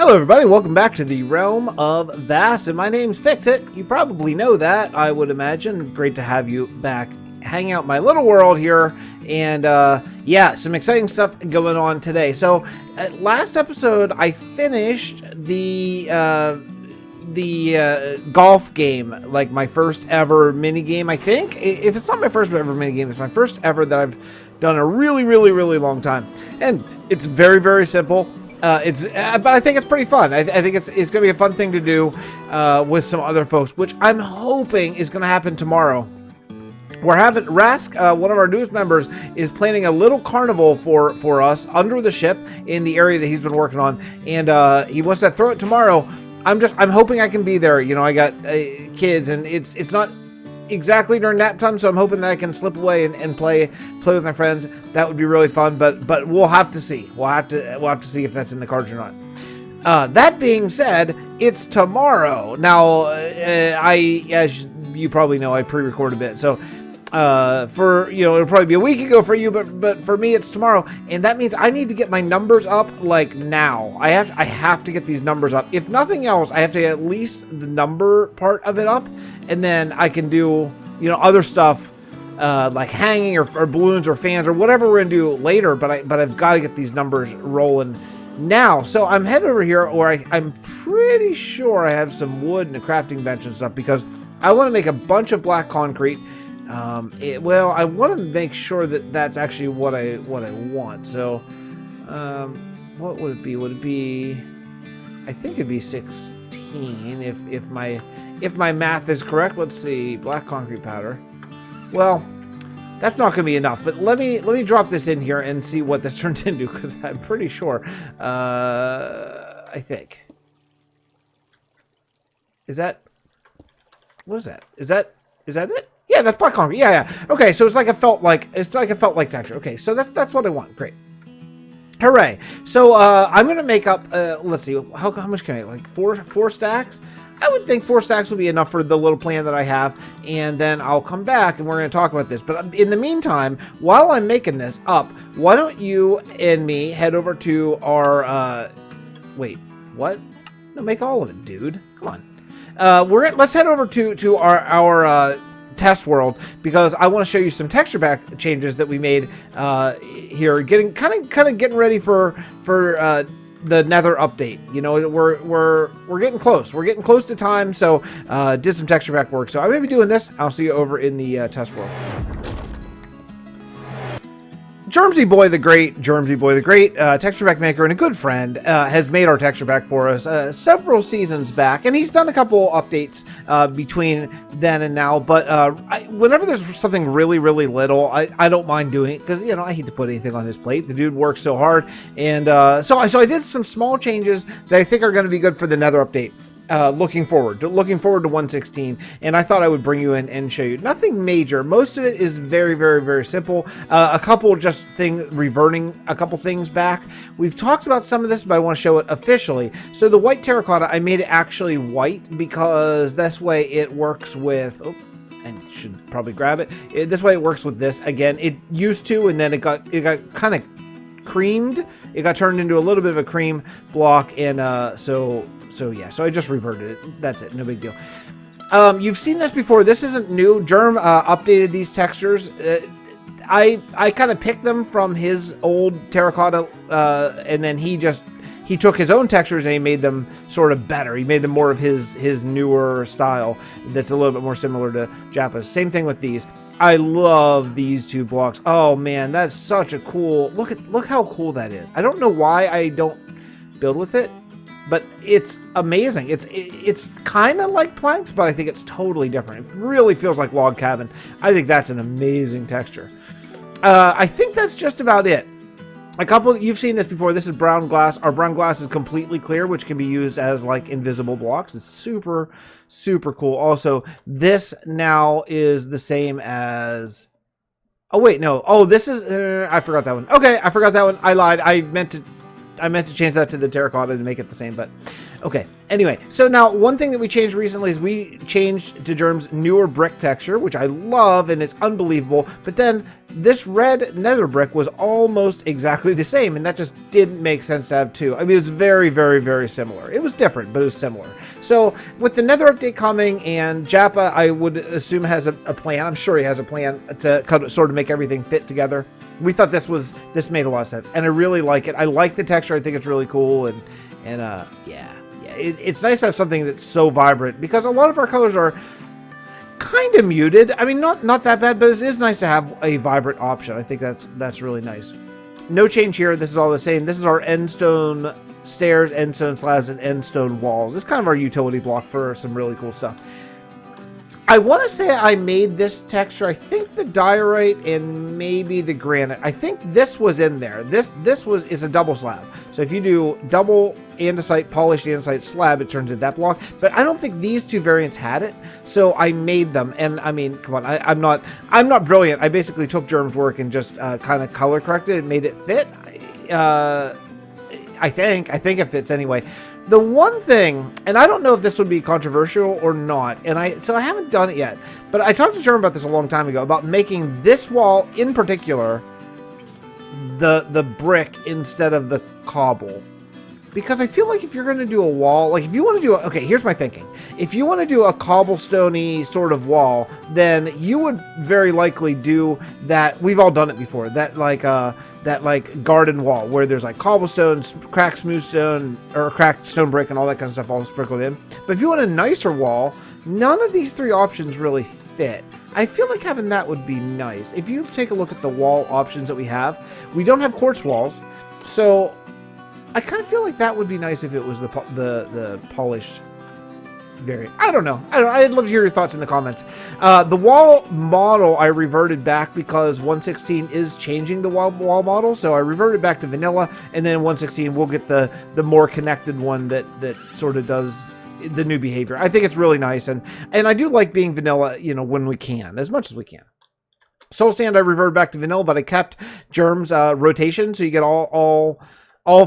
Hello everybody, welcome back to the Realm of Vasten. My name's Fixxitt. You probably know that, I would imagine. Great to have you back hanging out in my little world here. And yeah, some exciting stuff going on today. So last episode I finished the golf game, like my first ever mini game, I think. If it's not my first ever mini game, it's my first ever that I've done a really long time. And it's very, very simple. But I think it's pretty fun. I think it's going to be a fun thing to do with some other folks, which I'm hoping is going to happen tomorrow. We're having Rask, one of our newest members, is planning a little carnival for us under the ship in the area that he's been working on, and he wants to throw it tomorrow. I'm hoping I can be there. You know, I got kids, and it's not exactly during nap time, so I'm hoping that I can slip away and play with my friends. That would be really fun, but we'll have to see. We'll have to see if that's in the cards or not. That being said, it's tomorrow. Now, as you probably know, I pre-record a bit, so for it'll probably be a week ago for you, but for me it's tomorrow, and that means I need to get my numbers up like now. I have to get these numbers up. If nothing else, I have to get at least the number part of it up, and then I can do other stuff like hanging or balloons or fans or whatever we're gonna do later. But I've got to get these numbers rolling now. So I'm headed over here where I'm pretty sure I have some wood and a crafting bench and stuff, because I want to make a bunch of black concrete. Well, I want to make sure that that's actually what I want. So, what would it be? Would it be? I think it'd be 16 if my math is correct. Let's see, black concrete powder. Well, that's not going to be enough. But let me drop this in here and see what this turns into, because I'm pretty sure. I think. Is that? What is that? Is that it? Yeah, that's black concrete. Yeah. Okay, so it's like a felt like texture. Okay, so that's what I want. Great. Hooray. So I'm gonna make up. Let's see. How much can I make? Like four stacks. I would think 4 stacks will be enough for the little plan that I have, and then I'll come back and we're going to talk about this. But in the meantime, while I'm making this up, why don't you and me head over to our wait, what? No, make all of it, dude. Come on. Let's head over to our test world, because I want to show you some texture pack changes that we made here, getting kind of getting ready for the Nether update. You know, we're getting close. We're getting close to time, so did some texture pack work. So I'm gonna be doing this. I'll see you over in the test world. Jermsy Boy the Great, texture pack maker and a good friend, has made our texture pack for us several seasons back, and he's done a couple updates between then and now. But whenever there's something really little, I don't mind doing it, because I hate to put anything on his plate. The dude works so hard, and so I did some small changes that I think are going to be good for the Nether update. Looking forward to 116, and I thought I would bring you in and show you. Nothing major. Most of it is very simple. A couple just reverting a couple things back. We've talked about some of this, but I want to show it officially. So the white terracotta, I made it actually white, because this way it works with. Oh, and should probably grab it. This way it works with this. Again, it used to, and then it got kind of creamed. It got turned into a little bit of a cream block, and So yeah, so I just reverted it. That's it. No big deal. You've seen this before. This isn't new. Germ updated these textures. I kind of picked them from his old terracotta, and then he took his own textures and he made them sort of better. He made them more of his newer style that's a little bit more similar to Jappa's. Same thing with these. I love these two blocks. Oh man, that's such a cool look how cool that is. I don't know why I don't build with it, but it's amazing. It's kind of like planks, but I think it's totally different. It really feels like log cabin. I think that's an amazing texture. I think that's just about it. You've seen this before. This is brown glass. Our brown glass is completely clear, which can be used as like invisible blocks. It's super cool. Also, this now is the same as. Oh wait, no. Oh, this is. I forgot that one. Okay, I forgot that one. I lied. I meant to change that to the terracotta to make it the same, but Okay, anyway, so now one thing that we changed recently is we changed to Germ's newer brick texture, which I love and it's unbelievable, but then this red nether brick was almost exactly the same, and that just didn't make sense to have two. I mean, it was very, very, very similar. It was different, but it was similar. So with the nether update coming, and Jappa, I would assume, has a plan. I'm sure he has a plan to kind of sort of make everything fit together. We thought this made a lot of sense, and I really like it. I like the texture. I think it's really cool, and yeah. It's nice to have something that's so vibrant, because a lot of our colors are kind of muted. I mean, not that bad, but it is nice to have a vibrant option. I think that's really nice. No change here. This is all the same. This is our end stone stairs, end stone slabs, and end stone walls. It's kind of our utility block for some really cool stuff. I want to say I made this texture. I think the diorite and maybe the granite. I think this was in there. This is a double slab. So if you do double andesite, polished andesite slab, it turns into that block. But I don't think these two variants had it. So I made them. And I mean, come on, I'm not brilliant. I basically took Germ's work and just kind of color corrected and made it fit. I think it fits anyway. The one thing, and I don't know if this would be controversial or not, so I haven't done it yet, but I talked to Jerm about this a long time ago, about making this wall in particular the brick instead of the cobble. Because I feel like if you're going to do a wall, like if you want to do okay, here's my thinking. If you want to do a cobblestone-y sort of wall, then you would very likely do that. We've all done it before. That like garden wall where there's like cobblestone, cracked smooth stone, or cracked stone brick and all that kind of stuff all sprinkled in. But if you want a nicer wall, none of these three options really fit. I feel like having that would be nice. If you take a look at the wall options that we don't have quartz walls, so I kind of feel like that would be nice if it was the polished variant. I don't know. I'd love to hear your thoughts in the comments. The wall model I reverted back because 1.16 is changing the wall model, so I reverted back to vanilla, and then 1.16 we'll get the more connected one that sort of does the new behavior. I think it's really nice, and I do like being vanilla, when we can, as much as we can. Soul Sand I reverted back to vanilla, but I kept Germ's rotation, so you get all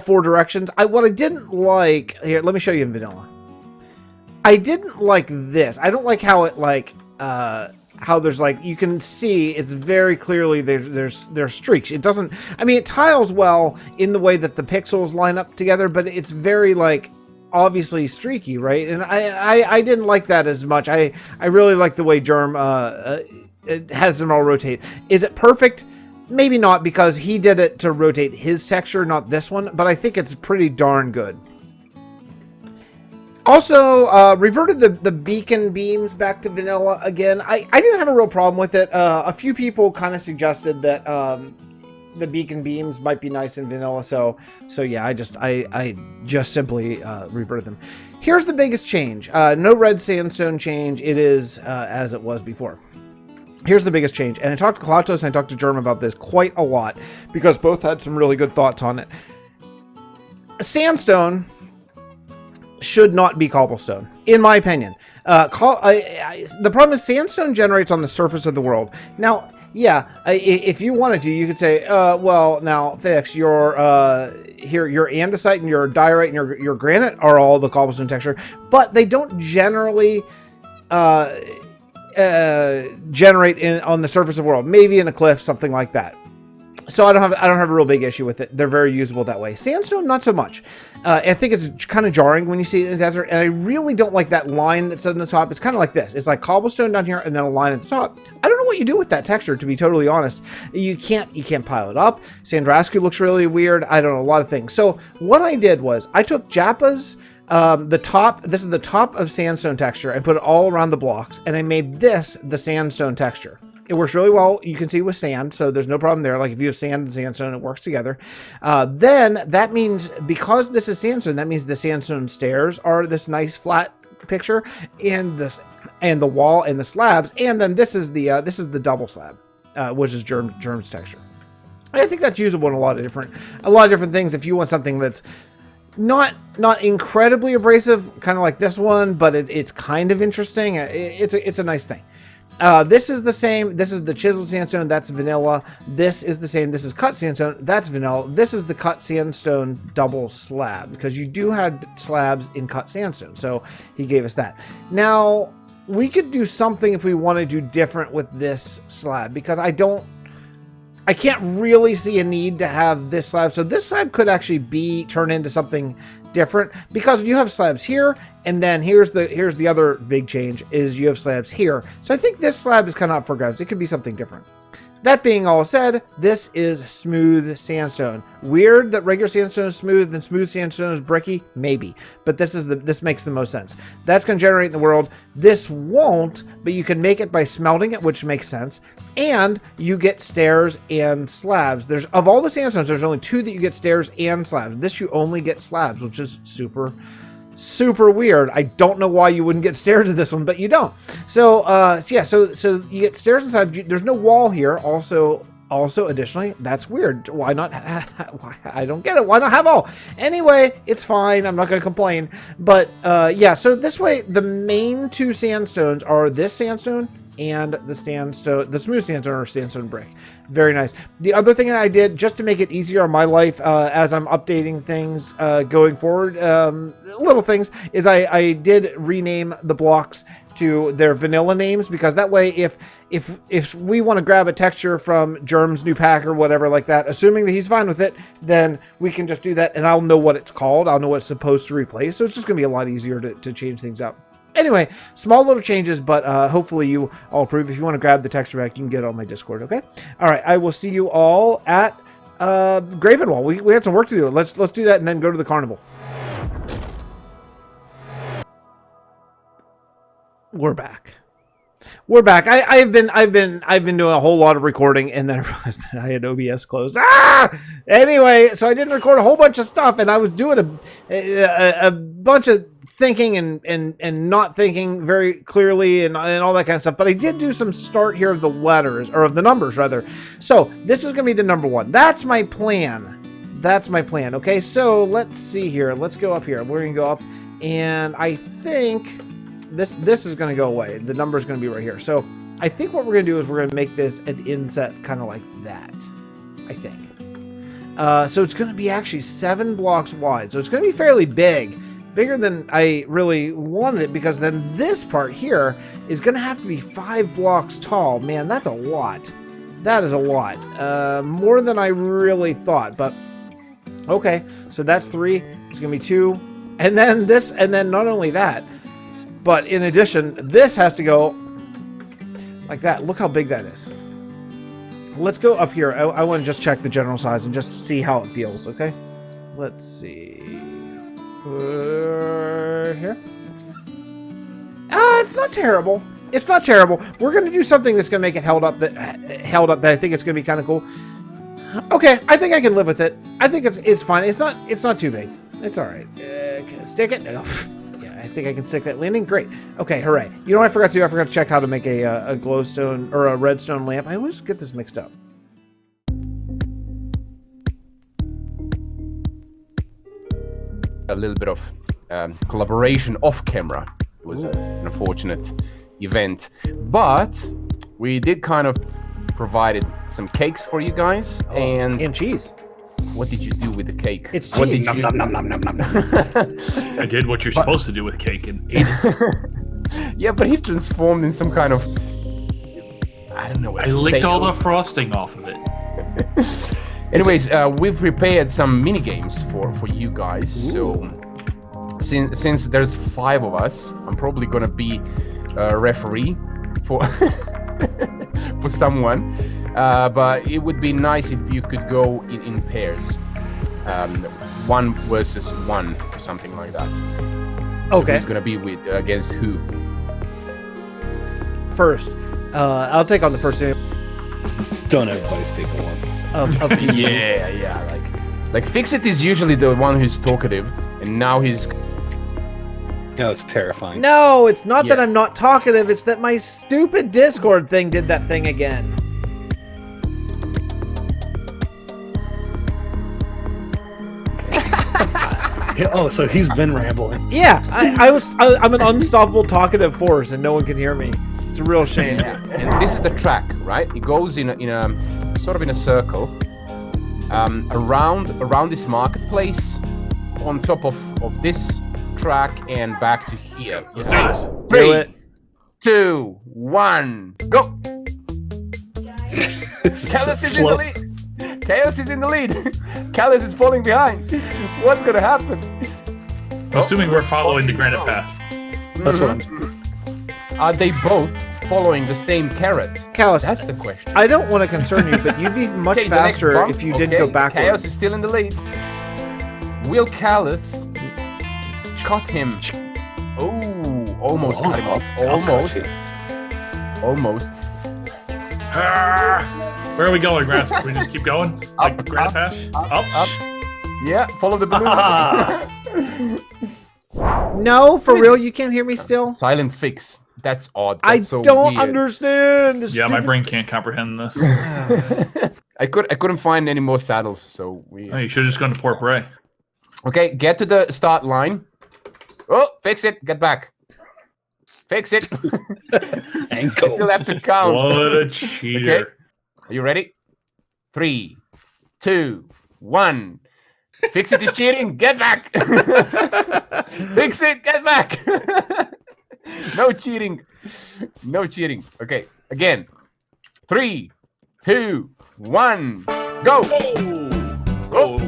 four directions. What I didn't like here, let me show you in vanilla. I didn't like this. I don't like how it how there's you can see it's very clearly there's streaks. It doesn't. I mean, it tiles well in the way that the pixels line up together, but it's very obviously streaky, right? And I didn't like that as much. I really like the way Germ it has them all rotate. Is it perfect? Maybe not, because he did it to rotate his texture, not this one, but I think it's pretty darn good. Also, reverted the beacon beams back to vanilla again. I didn't have a real problem with it. A few people kind of suggested that the beacon beams might be nice in vanilla, so yeah, I just simply reverted them. Here's the biggest change. No red sandstone change. It is as it was before. Here's the biggest change, and I talked to Klatos and I talked to Germ about this quite a lot because both had some really good thoughts on it. Sandstone should not be cobblestone, in my opinion. The problem is sandstone generates on the surface of the world. Now, yeah, if you wanted to, you could say, well, now, Fix, your andesite and your diorite and your granite are all the cobblestone texture, but they don't generally generate on the surface of the world, maybe in a cliff, something like that. So I don't have a real big issue with it. They're very usable that way. Sandstone, not so much. I think it's kind of jarring when you see it in the desert, and I really don't like that line that's on the top. It's kind of like this. It's like cobblestone down here and then a line at the top. I don't know what you do with that texture, to be totally honest. You can't pile it up. Sandrascu looks really weird. I don't know, a lot of things. So what I did was I took Jappa's this is the top of sandstone texture, and put it all around the blocks, and I made this the sandstone texture. It works really well, you can see, with sand, so there's no problem there. Like if you have sand and sandstone, it works together. Then that means, because this is sandstone, that means the sandstone stairs are this nice flat picture, and the wall and the slabs, and then this is the double slab, which is Germ's texture. And I think that's usable in a lot of different things. If you want something that's not incredibly abrasive, kind of like this one, but it's kind of interesting. It's a nice thing. This is the same. This is the chiseled sandstone. That's vanilla. This is the same. This is cut sandstone. That's vanilla. This is the cut sandstone double slab, because you do have slabs in cut sandstone. So he gave us that. Now, we could do something if we want to do different with this slab, because I can't really see a need to have this slab. So this slab could actually be turned into something different, because you have slabs here, and then here's the other big change is you have slabs here. So I think this slab is kind of up for grabs. It could be something different. That being all said, this is smooth sandstone. Weird that regular sandstone is smooth and smooth sandstone is bricky? Maybe. But this makes the most sense. That's going to generate in the world. This won't, but you can make it by smelting it, which makes sense. And you get stairs and slabs. Of all the sandstones, there's only 2 that you get stairs and slabs. This you only get slabs, which is super weird. I don't know why you wouldn't get stairs to this one, but you don't. So yeah, so you get stairs inside. There's no wall here. Also additionally, that's weird. Why not? I don't get it. Why not have all? Anyway, it's fine. I'm not going to complain. But yeah, so this way, the main 2 sandstones are this sandstone and the smooth sandstone or sandstone brick. Very nice. The other thing that I did, just to make it easier on my life as I'm updating things going forward, little things, is I did rename the blocks to their vanilla names, because that way if we want to grab a texture from Germ's new pack or whatever like that, assuming that he's fine with it, then we can just do that, and I'll know what it's called. I'll know what it's supposed to replace. So it's just going to be a lot easier to change things up. Anyway, small little changes, but hopefully you all approve. If you want to grab the texture pack, you can get it on my Discord, okay? All right, I will see you all at Gravenwall. We had some work to do. Let's do that and then go to the carnival. We're back. I've been doing a whole lot of recording, and then I realized that I had OBS closed. Anyway, so I didn't record a whole bunch of stuff, and I was doing a bunch of thinking and not thinking very clearly and all that kind of stuff. But I did do some start here of the letters, or of the numbers rather. So this is gonna be the number 1. That's my plan. Okay, so let's see here. Let's go up here. We're gonna go up, and I think this is going to go away. The number is going to be right here. So I think what we're going to do is we're going to make this an inset kind of like that, I think. So it's going to be actually 7 blocks wide. So it's going to be fairly big, bigger than I really wanted it, because then this part here is going to have to be 5 blocks tall. Man, that's a lot. That is a lot. More than I really thought, but okay. So that's 3. It's going to be 2. And then this, and then not only that, but in addition, this has to go like that. Look how big that is. Let's go up here. I want to just check the general size and just see how it feels, okay? Let's see. Here. It's not terrible. It's not terrible. We're going to do something that's going to make it held up that I think it's going to be kind of cool. Okay, I think I can live with it. I think it's fine. It's not too big. It's all right. Can I stick it? No. I think I can stick that landing. Great. Okay, hooray. You know what I forgot to do? I forgot to check how to make a glowstone or a redstone lamp. I always get this mixed up. A little bit of collaboration off camera. It was an unfortunate event. But we did kind of provided some cakes for you guys. And cheese. What did you do with the cake? It's cheese. Nom, nom, nom, nom, nom, nom. I did what you're supposed to do with cake and ate it. Yeah, but he transformed in some kind of... I don't know. I licked all the frosting off of it. Anyways, we've prepared some mini games for you guys. Ooh. So since there's 5 of us, I'm probably gonna be a referee for for someone. But it would be nice if you could go in pairs, 1 versus 1 or something like that. So okay. Who's gonna be against who? First, I'll take on the first name. Don't everybody speak at once. Yeah. Like Fixxitt is usually the one who's talkative, and now he's. No, it's terrifying. No, it's not that I'm not talkative. It's that my stupid Discord thing did that thing again. Oh, so he's been rambling. Yeah, I'm an unstoppable talkative force, and no one can hear me. It's It's a real shame. And this is the track, right? It goes in a sort of in a circle around this marketplace, on top of this track, and back to here. Let's do this. 3, 2, 1, go! Callus is in the lead. Chaos is in the lead. Callus is falling behind. What's gonna happen? I'm assuming we're following the granite path. That's what I'm. Are they both following the same carrot? Callus, That's the question. I don't want to concern you, but you'd be much Okay, the next faster bump. if you didn't Okay, go backwards. Chaos is still in the lead. Will Callus cut him? Oh, almost cut him off. Almost. Where are we going, Grass? We just keep going? Like granite path? Up? Yeah, follow the balloon. No, for real, you can't hear me still? Silent fix. That's odd. I That's so don't weird. understand. This Yeah, my stupid- brain can't comprehend this. I couldn't find any more saddles, so we. Oh, you should have just gone to Port Bray. Okay, get to the start line. Oh, fix it. Get back. Fix it. And You go. still have to count. What a cheater. Okay. Are you ready? 3, 2, 1. Fix it is cheating. Get back. Fix it. Get back. No cheating. No cheating. Okay. Again. 3, 2, 1. Go. Go,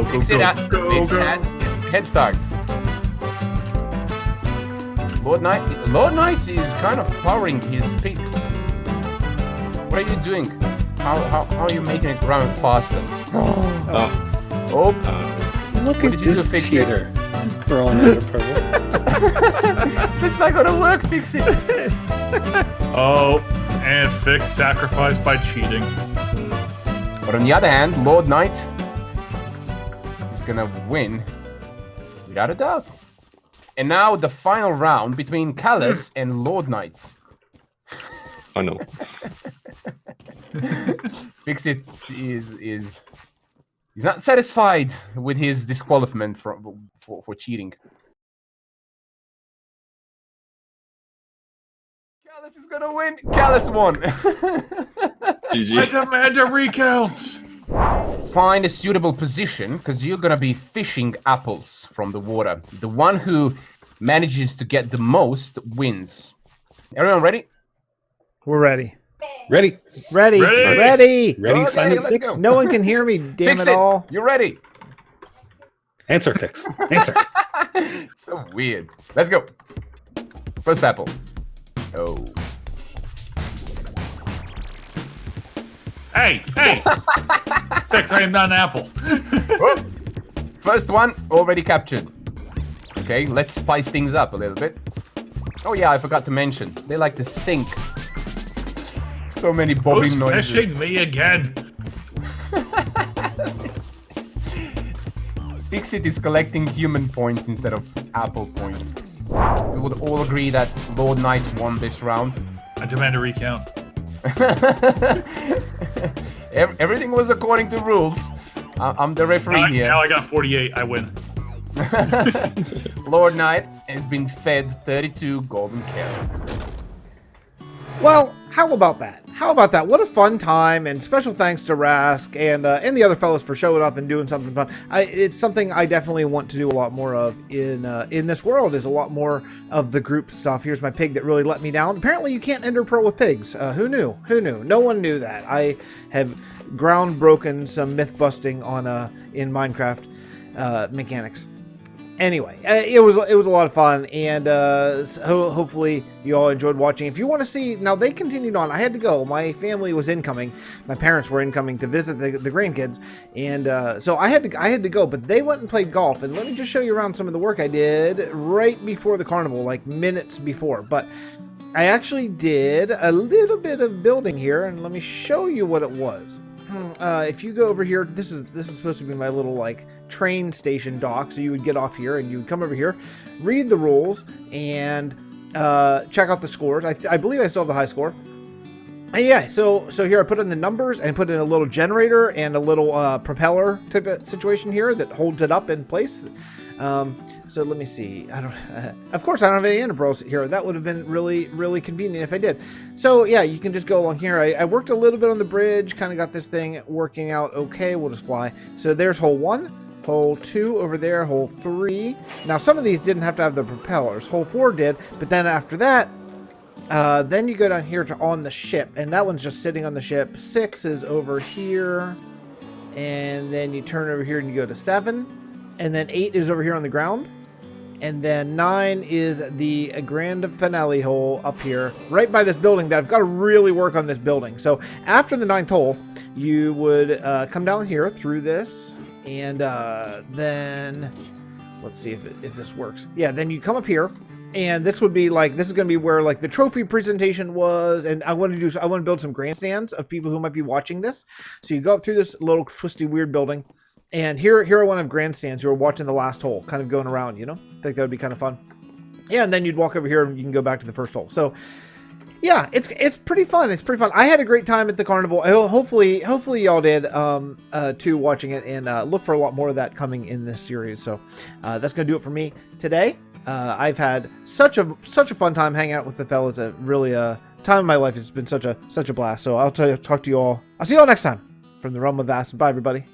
Fix it out. Fix it out. Head start. Lord Knight is kind of powering his peak. What are you doing? How are you making it run faster? Oh, Look What at did you do, this Fixxitt? cheater. Throwing out of pearls. it's not gonna work, fix it. Oh, and Fix sacrificed by cheating. But on the other hand, Lord Knight is gonna win without a doubt. And now the final round between Callus and Lord Knight. Oh no. Fixxitt is he's not satisfied with his disqualification for cheating. Callus is gonna win. Callus won. I GG. demand a recount. Find a suitable position, because you're gonna be fishing apples from the water. The one who manages to get the most wins. Everyone ready? We're ready. Ready? Ready. Ready. Ready. Ready, Okay, Simon? let's Fix? go. No one can hear me, damn Fix it all. You ready? Answer, Fix. Answer. So weird. Let's go. First apple. Oh. Hey! Fix, I am not an apple. Oh. First one already captured. Okay, let's spice things up a little bit. Oh yeah, I forgot to mention, they like to sink. So many bobbing Who's noises. fishing me again? Fixxitt is collecting human points instead of apple points. We would all agree that Lord Knight won this round. I demand a recount. Everything was according to rules. I'm the referee here. Now I got 48. I win. Lord Knight has been fed 32 golden carrots. Well, how about that? How about that? What a fun time, and special thanks to Rask and the other fellas for showing up and doing something fun. It's something I definitely want to do a lot more of in this world. Is a lot more of the group stuff. Here's my pig that really let me down. Apparently, you can't ender pearl with pigs. Who knew? Who knew? No one knew that. I have ground broken some myth busting on in Minecraft mechanics. Anyway, it was a lot of fun, and hopefully you all enjoyed watching. If you want to see, now they continued on. I had to go. My family was incoming. My parents were incoming to visit the grandkids, and so I had to go. But they went and played golf, and let me just show you around some of the work I did right before the carnival, like minutes before. But I actually did a little bit of building here, and let me show you what it was. If you go over here, this is supposed to be my little like train station dock. So you would get off here and you would come over here, read the rules, and check out the scores. I believe I still have the high score. And yeah, so here I put in the numbers and put in a little generator and a little propeller type of situation here that holds it up in place. So let me see. I don't. Of course, I don't have any ender pearls here. That would have been really, really convenient if I did. So yeah, you can just go along here. I worked a little bit on the bridge. Kind of got this thing working out okay. We'll just fly. So there's hole 1. Hole 2 over there, hole 3. Now, some of these didn't have to have the propellers. Hole 4 did, but then after that, then you go down here to on the ship, and that one's just sitting on the ship. 6 is over here, and then you turn over here and you go to 7, and then 8 is over here on the ground, and then 9 is the grand finale hole up here, right by this building that I've got to really work on this building. So after the 9th hole, you would come down here through this. And then let's see if this works. Yeah, then you come up here, and this would be like, this is going to be where like the trophy presentation was. And I want to build some grandstands of people who might be watching this. So you go up through this little twisty weird building, and here I want to have grandstands who are watching the last hole, kind of going around. You know, I think that would be kind of fun. Yeah, and then you'd walk over here and you can go back to the first hole. So yeah, it's pretty fun. It's pretty fun. I had a great time at the carnival. Hopefully y'all did too, watching it, and look for a lot more of that coming in this series. So that's gonna do it for me today. I've had such a fun time hanging out with the fellas. Really time of my life. It's been such a blast. So I'll talk to you all. I'll see you all next time from the Realm of Vasten. Bye, everybody.